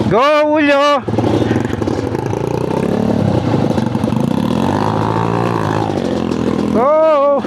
Go, Julio! Go!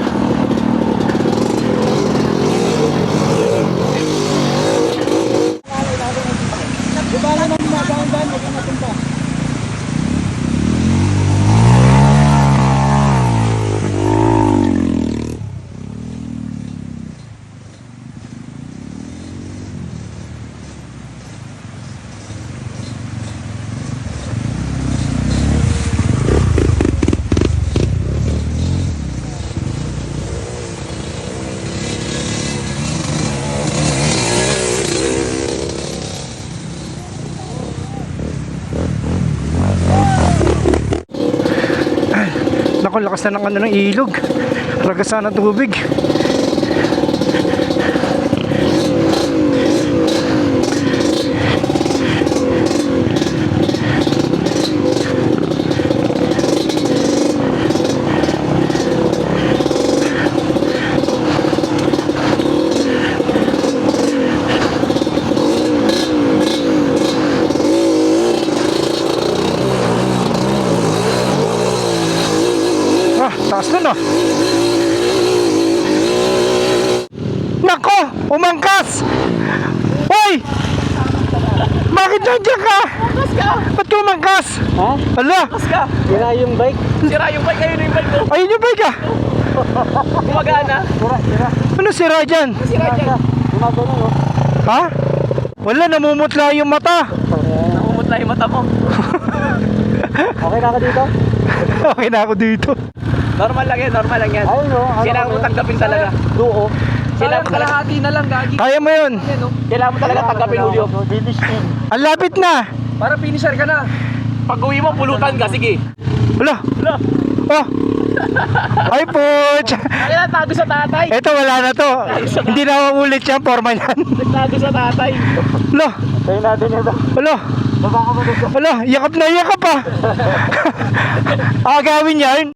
Naku, lakas na ng ano ng ilog. Ragasan ng tubig. Taas na, no? Nako! Umangkas! Hoy! Bakit nandiyan ka? Umangkas ka! Ba't ka umangkas? Ha? Ala! Umangkas ka! Sira yung bike. Sira yung bike, ayun yung bike ko. Ayun yung bike, ah! Gumagana. Sira. Ano sira dyan? Sira dyan. Gumagano, no? Ha? Wala, namumutla yung mata. Namumutla yung mata mo. Okay na ka dito? Okay na ako dito. Normal lang yan, normal lang yan. Ayun, no? Kailangan mo tanggapin talaga. Duo. Kailangan mo talaga. Kalahati na lang, gagi. Kaya mo yun. Kailangan mo talaga tanggapin, Julio. Finish in. Ang lapit na. Para finisher ka na. Pag uwi mo, pulutan ka, sige. Wala. Wala. Oh. Ay, puch. Kaya tago sa tatay. Eto, wala na to. Hindi na ulit yan, forma yan. Nagtago sa tatay. Wala. Tayo natin ito. Wala. Baba ka mo dito. Wala. Yakap na yakap, ah. Agawin yan.